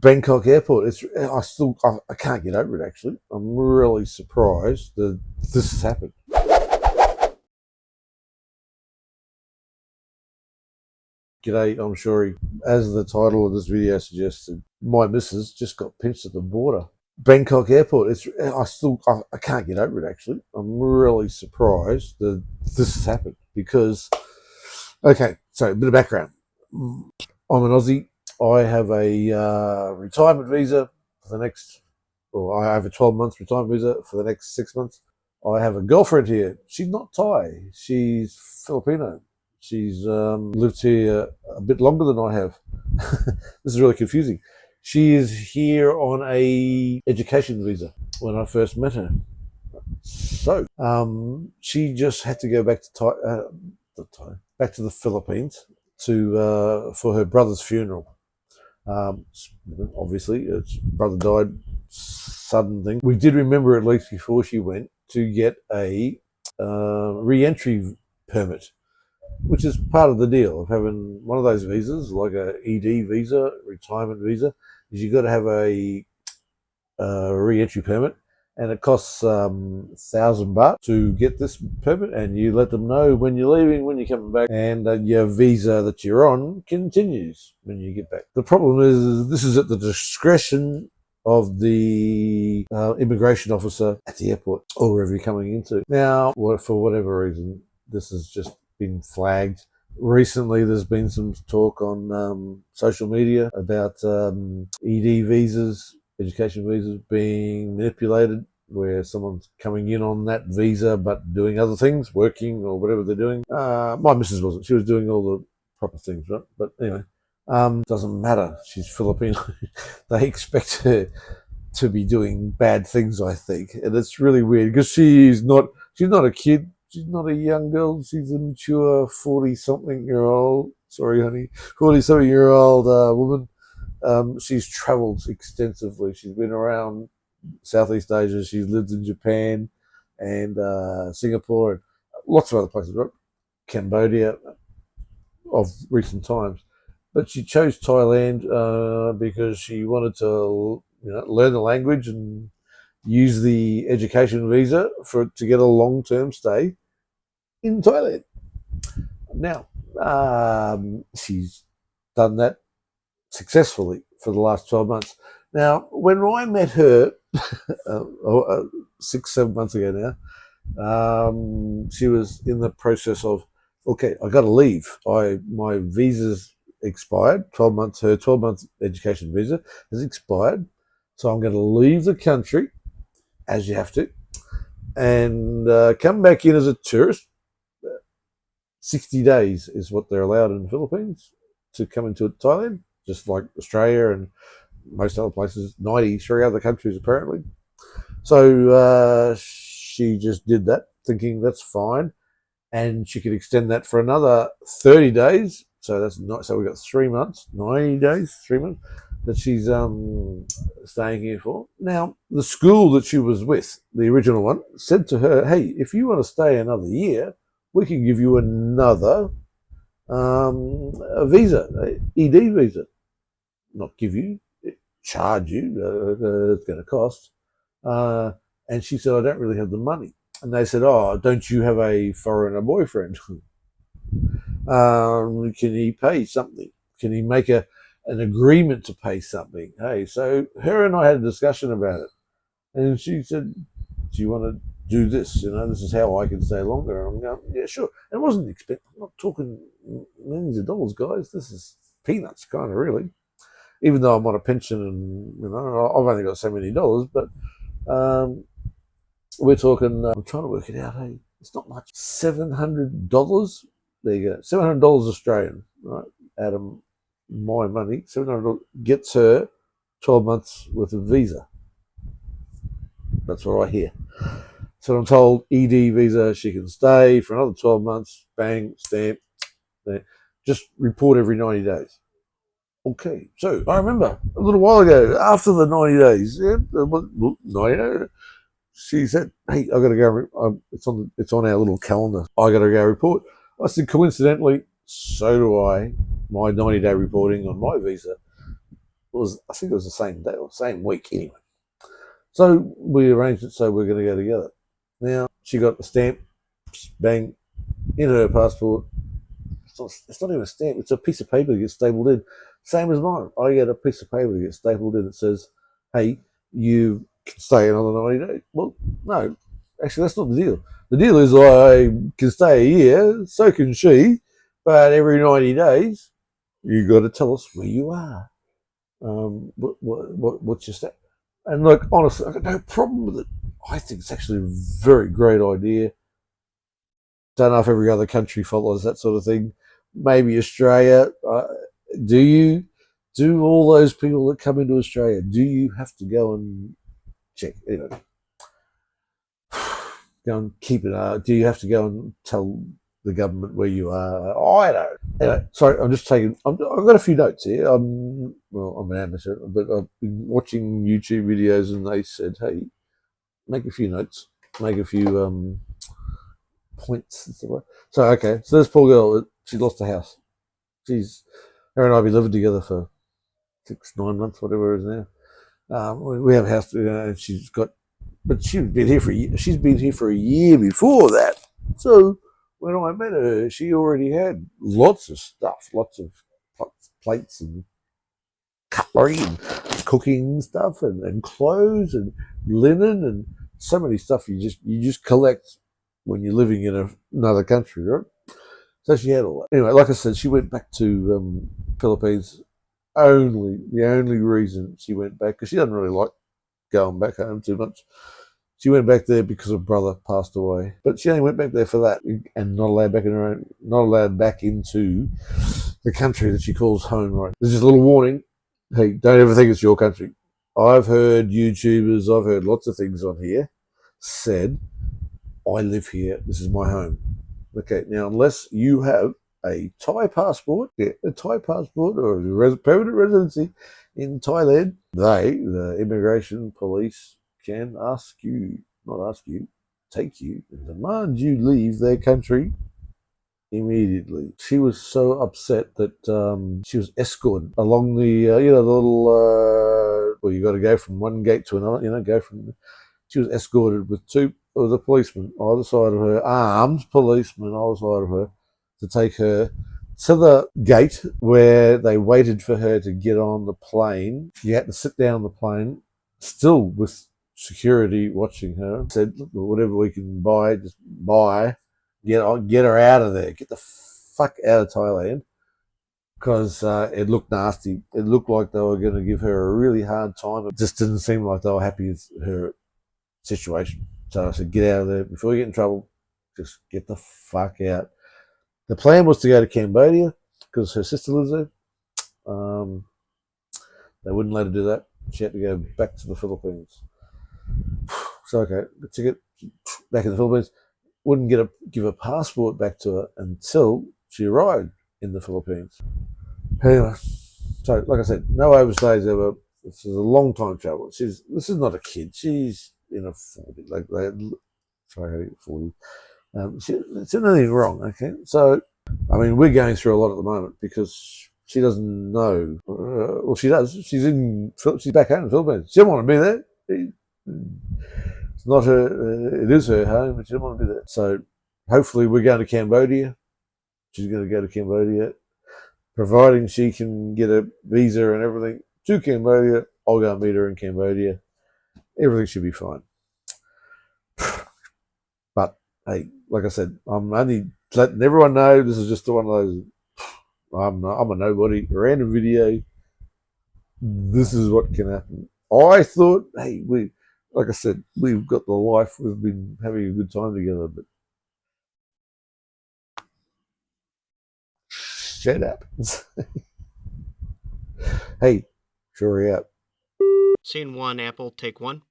Bangkok airport. I can't get over it. Actually, I'm really surprised that this has happened. G'day, I'm sure as the title of this video suggested, my missus just got pinched at the border. Bangkok airport. I can't get over it. Actually, I'm really surprised that this has happened because. Okay, so a bit of background. I'm an Aussie. I have a retirement visa for the next, or I have a 12-month retirement visa for the next 6 months. I have a girlfriend here. She's not Thai. She's Filipino. She's lived here a bit longer than I have. This is really confusing. She is here on a education visa when I first met her. So she just had to go back to back to the Philippines for her brother's funeral. Obviously, her brother died, sudden thing. We did remember at least before she went to get a re-entry permit, which is part of the deal of having one of those visas, like a ED visa, retirement visa, is you got to have a re-entry permit. And it costs 1,000 baht to get this permit, and you let them know when you're leaving, when you're coming back, and your visa that you're on continues when you get back. The problem is this is at the discretion of the immigration officer at the airport or wherever you're coming into. Now, for whatever reason, this has just been flagged. Recently, there's been some talk on social media about ED visas, education visas being manipulated, where someone's coming in on that visa but doing other things, working or whatever they're doing. My missus wasn't. She was doing all the proper things, right? But anyway, doesn't matter. She's Filipino. They expect her to be doing bad things, I think. And it's really weird because she's not a kid. She's not a young girl. She's a mature 40-something-year-old. Sorry, honey. 40-something-year-old woman. She's travelled extensively. She's been around Southeast Asia. She's lived in Japan and Singapore and lots of other places, right? Cambodia of recent times. But she chose Thailand because she wanted to learn the language and use the education visa to get a long-term stay in Thailand. Now, she's done that successfully for the last 12 months. Now, when I met her 6-7 months ago now, she was in the process of, okay, I got to leave. My visa's expired. 12 months. Her 12-month education visa has expired, so I'm going to leave the country, as you have to, and come back in as a tourist. 60 days is what they're allowed in the Philippines to come into Thailand, just like Australia and most other places, 93 other countries apparently. So she just did that, thinking that's fine, and she could extend that for another 30 days. So that's not. So we got 3 months, 90 days, 3 months that she's staying here for. Now, the school that she was with, the original one, said to her, "Hey, if you want to stay another year, we can give you another a visa, ED visa. Not give you, charge you. It's going to cost." And she said, "I don't really have the money." And they said, "Oh, don't you have a foreigner boyfriend? Can he pay something? Can he make an agreement to pay something?" Hey, so her and I had a discussion about it. And she said, "Do you want to do this? This is how I can stay longer." And I'm going, "Yeah, sure." And it wasn't expensive. I'm not talking millions of dollars, guys. This is peanuts, kind of, really. Even though I'm on a pension and, I've only got so many dollars, but we're talking, I'm trying to work it out. Hey, it's not much. $700. There you go. $700 Australian, right? Out of my money, $700 gets her 12 months worth of visa. That's what I hear. So I'm told ED visa, she can stay for another 12 months, bang, stamp, just report every 90 days. Okay, so I remember a little while ago, after the 90 days, 90 days, she said, "Hey, I got to go. It's on our little calendar. I got to go report." I said, "Coincidentally, so do I. My 90-day reporting on my visa I think it was the same day or same week anyway. So we arranged it so we're going to go together. Now, she got the stamp, bang, in her passport. It's not even a stamp, it's a piece of paper that gets stapled in. Same as mine. I get a piece of paper that gets stapled in that says, hey, you can stay another 90 days. Well, no, actually, that's not the deal. The deal is I can stay a year, so can she, but every 90 days, you got to tell us where you are. What's your step? And like, honestly, I've got no problem with it. I think it's actually a very great idea. Don't know if every other country follows that sort of thing. Maybe Australia. Do you? Do all those people that come into Australia, do you have to go and check? Go and keep it. Do you have to go and tell the government where you are? I don't. Anyway, sorry, I'm just taking. I've got a few notes here. I'm an amateur, but I've been watching YouTube videos, and they said, "Hey, make a few notes, make a few points." So okay, so this poor girl, she lost a house. Her and I have been living together for 6, 9 months, whatever it is now. We have a house, and but she's been here for a year. She's been here for a year before that. So when I met her, she already had lots of stuff, lots of plates and cutlery and cooking stuff and clothes and linen and so many stuff you just collect when you're living in another country, right? So she had all that. Anyway, like I said, she went back to Philippines. The only reason she went back, because she doesn't really like going back home too much. She went back there because her brother passed away, but she only went back there for that, and not allowed back into the country that she calls home. Right? There's just a little warning. Hey, don't ever think it's your country. I've heard YouTubers, I've heard lots of things on here said, I live here. This is my home. Okay, now unless you have a Thai passport, or a permanent residency in Thailand, the immigration police, can take you and demand you leave their country immediately. She was so upset that she was escorted along the little well, you got to go from one gate to another. She was escorted with two of the policemen either side of her, armed policemen either side of her, to take her to the gate where they waited for her to get on the plane. She had to sit down on the plane, still with security watching her. Said, look, whatever we can buy, just buy. Get her out of there. Get the fuck out of Thailand. Because it looked nasty. It looked like they were going to give her a really hard time. It just didn't seem like they were happy with her situation. So I said, get out of there before you get in trouble. Just get the fuck out. The plan was to go to Cambodia because her sister lives there. They wouldn't let her do that. She had to go back to the Philippines. So okay, the ticket back in the Philippines. Wouldn't give a passport back to her until she arrived in the Philippines. Anyway, so like I said, no overstays ever. This is a long time travel. This is not a kid. She's in a 40. Sorry, 40. It's nothing wrong. Okay, so I mean we're going through a lot at the moment because she doesn't know. Well, she does. She's back home in the Philippines. She doesn't want to be there. It's not her. It is her home, but she doesn't want to be there. So hopefully we're going to Cambodia. She's going to go to Cambodia, providing she can get a visa and everything to Cambodia. I'll go and meet her in Cambodia. Everything should be fine. But hey, like I said, I'm only letting everyone know this is just one of those. I'm a nobody. Random video. This is what can happen. I thought, hey, like I said, we've got the life. We've been having a good time together, but shit happens. Hey, sure out. Scene one, Apple, take one.